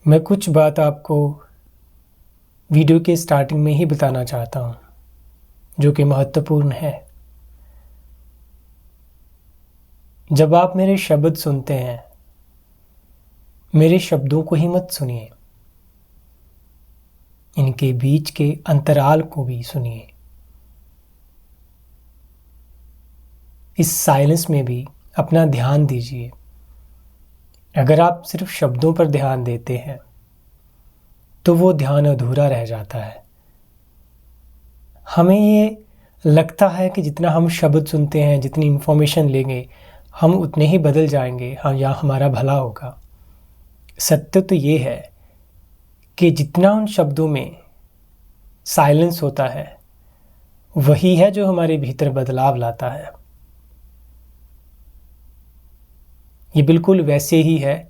मैं कुछ बात आपको वीडियो के स्टार्टिंग में ही बताना चाहता हूँ जो कि महत्वपूर्ण है। जब आप मेरे शब्द सुनते हैं, मेरे शब्दों को ही मत सुनिए, इनके बीच के अंतराल को भी सुनिए। इस साइलेंस में भी अपना ध्यान दीजिए। अगर आप सिर्फ शब्दों पर ध्यान देते हैं तो वो ध्यान अधूरा रह जाता है। हमें ये लगता है कि जितना हम शब्द सुनते हैं, जितनी इन्फॉर्मेशन लेंगे, हम उतने ही बदल जाएंगे, या हमारा भला होगा। सत्य तो ये है कि जितना उन शब्दों में साइलेंस होता है, वही है जो हमारे भीतर बदलाव लाता है। ये बिल्कुल वैसे ही है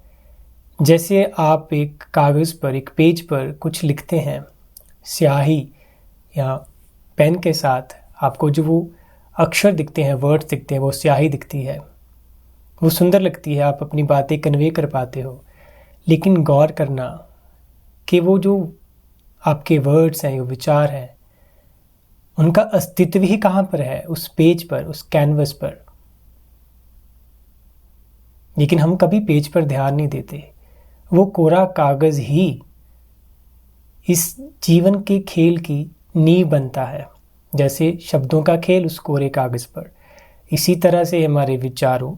जैसे आप एक कागज़ पर, एक पेज पर कुछ लिखते हैं, स्याही या पेन के साथ आपको जो वो अक्षर दिखते हैं, वर्ड्स दिखते हैं, वो स्याही दिखती है, वो सुंदर लगती है, आप अपनी बातें कन्वे कर पाते हो। लेकिन गौर करना कि वो जो आपके वर्ड्स हैं, वो विचार हैं, उनका अस्तित्व ही कहाँ पर है? उस पेज पर, उस कैनवस पर। लेकिन हम कभी पेज पर ध्यान नहीं देते। वो कोरा कागज़ ही इस जीवन के खेल की नींव बनता है। जैसे शब्दों का खेल उस कोरे कागज़ पर, इसी तरह से हमारे विचारों,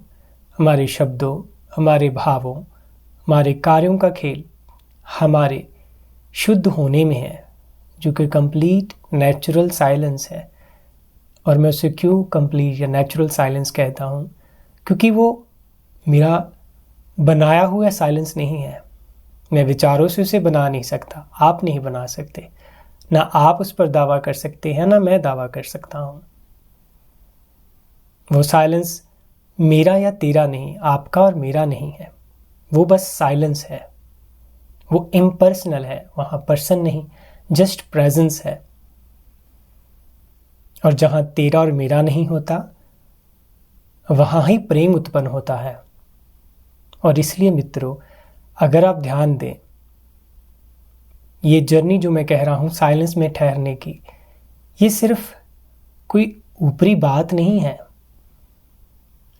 हमारे शब्दों, हमारे भावों, हमारे कार्यों का खेल हमारे शुद्ध होने में है, जो कि कंप्लीट नेचुरल साइलेंस है। और मैं उसे क्यों कंप्लीट या नेचुरल साइलेंस कहता हूँ? क्योंकि वो मेरा बनाया हुआ साइलेंस नहीं है। मैं विचारों से उसे बना नहीं सकता, आप नहीं बना सकते। ना आप उस पर दावा कर सकते हैं, ना मैं दावा कर सकता हूँ। वो साइलेंस मेरा या तेरा नहीं, आपका और मेरा नहीं है। वो बस साइलेंस है। वो इम्पर्सनल है, वहाँ पर्सन नहीं, जस्ट प्रेजेंस है। और जहाँ तेरा और मेरा नहीं होता, वहाँ ही प्रेम उत्पन्न होता है। और इसलिए मित्रों, अगर आप ध्यान दें, ये जर्नी जो मैं कह रहा हूँ साइलेंस में ठहरने की, ये सिर्फ कोई ऊपरी बात नहीं है।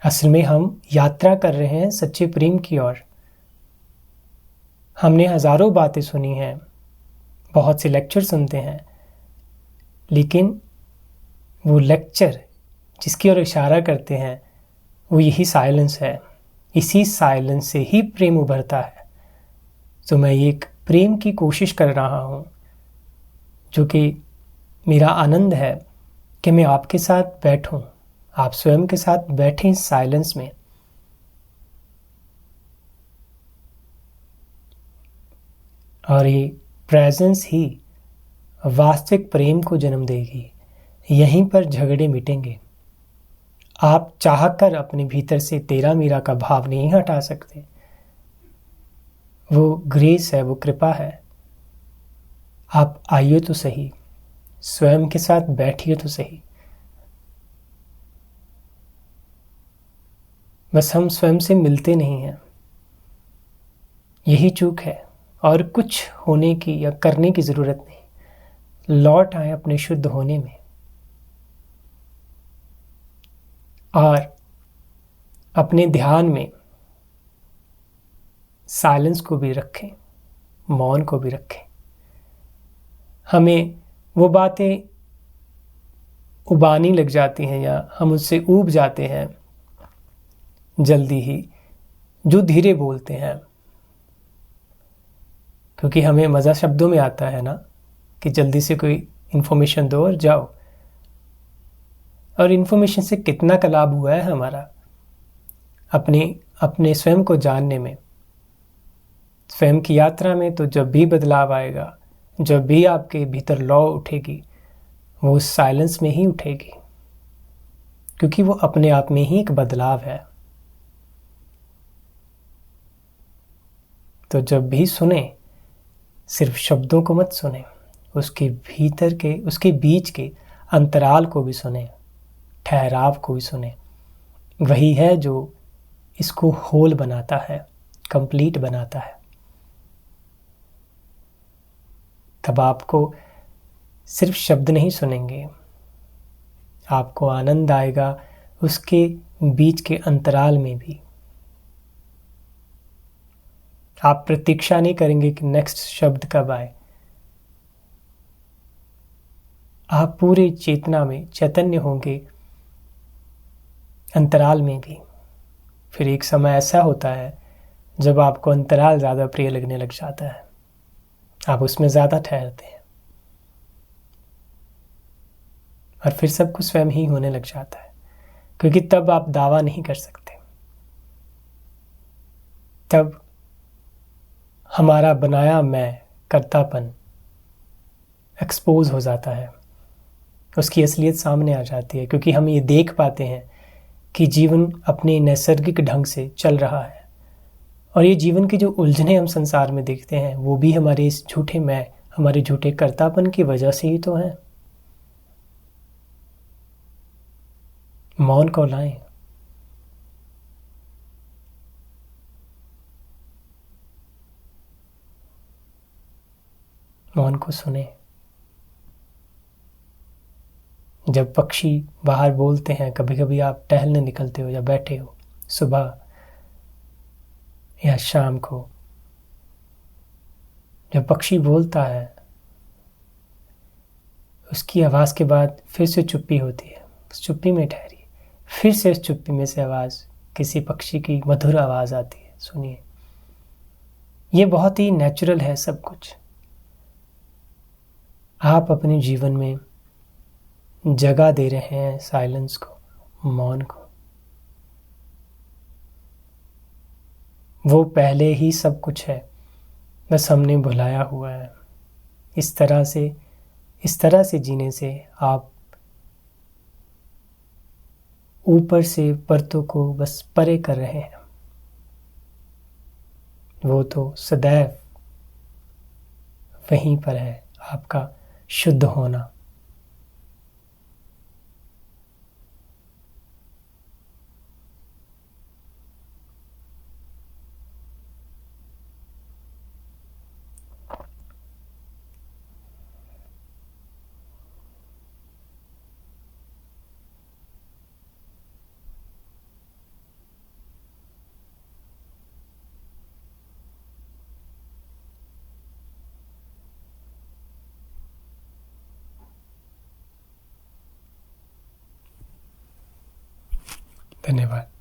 असल में हम यात्रा कर रहे हैं सच्चे प्रेम की ओर। हमने हजारों बातें सुनी हैं, बहुत से लेक्चर सुनते हैं, लेकिन वो लेक्चर जिसकी ओर इशारा करते हैं वो यही साइलेंस है। इसी साइलेंस से ही प्रेम उभरता है। तो मैं एक प्रेम की कोशिश कर रहा हूँ, जो कि मेरा आनंद है कि मैं आपके साथ बैठूं, आप स्वयं के साथ बैठें साइलेंस में। और ये प्रेजेंस ही वास्तविक प्रेम को जन्म देगी। यहीं पर झगड़े मिटेंगे। आप चाहकर अपने भीतर से तेरा मेरा का भाव नहीं हटा सकते। वो ग्रेस है, वो कृपा है। आप आइए तो सही, स्वयं के साथ बैठिए तो सही। बस हम स्वयं से मिलते नहीं हैं, यही चूक है। और कुछ होने की या करने की ज़रूरत नहीं। लौट आए अपने शुद्ध होने में। और अपने ध्यान में साइलेंस को भी रखें, मौन को भी रखें। हमें वो बातें उबानी लग जाती हैं या हम उससे ऊब जाते हैं जल्दी ही, जो धीरे बोलते हैं, क्योंकि हमें मज़ा शब्दों में आता है ना, कि जल्दी से कोई इन्फॉर्मेशन दो और जाओ। और इन्फॉर्मेशन से कितना का लाभ हुआ है हमारा अपने स्वयं को जानने में, स्वयं की यात्रा में। तो जब भी बदलाव आएगा, जब भी आपके भीतर लौ उठेगी, वो उस साइलेंस में ही उठेगी, क्योंकि वो अपने आप में ही एक बदलाव है। तो जब भी सुने, सिर्फ शब्दों को मत सुने, उसके भीतर के, उसके बीच के अंतराल को भी सुने, ठहराव को भी सुने। वही है जो इसको होल बनाता है, कंप्लीट बनाता है। तब आपको सिर्फ शब्द नहीं सुनेंगे, आपको आनंद आएगा उसके बीच के अंतराल में भी। आप प्रतीक्षा नहीं करेंगे कि नेक्स्ट शब्द कब आए। आप पूरे चेतना में चैतन्य होंगे अंतराल में भी। फिर एक समय ऐसा होता है जब आपको अंतराल ज़्यादा प्रिय लगने लग जाता है, आप उसमें ज़्यादा ठहरते हैं और फिर सब कुछ स्वयं ही होने लग जाता है, क्योंकि तब आप दावा नहीं कर सकते। तब हमारा बनाया मैं कर्तापन एक्सपोज हो जाता है, उसकी असलियत सामने आ जाती है, क्योंकि हम ये देख पाते हैं कि जीवन अपने नैसर्गिक ढंग से चल रहा है। और ये जीवन की जो उलझने हम संसार में देखते हैं वो भी हमारे इस झूठे मैं, हमारे झूठे कर्तापन की वजह से ही तो है। मौन को लाएं, मौन को सुने। जब पक्षी बाहर बोलते हैं, कभी कभी आप टहलने निकलते हो या बैठे हो सुबह या शाम को, जब पक्षी बोलता है उसकी आवाज़ के बाद फिर से चुप्पी होती है, उस चुप्पी में ठहरिए, फिर से उस चुप्पी में से आवाज़, किसी पक्षी की मधुर आवाज़ आती है, सुनिए। ये बहुत ही नेचुरल है सब कुछ। आप अपने जीवन में जगह दे रहे हैं साइलेंस को, मौन को। वो पहले ही सब कुछ है, बस हमने भुलाया हुआ है। इस तरह से जीने से आप ऊपर से परतों को बस परे कर रहे हैं। वो तो सदैव वहीं पर है, आपका शुद्ध होना। धन्यवाद।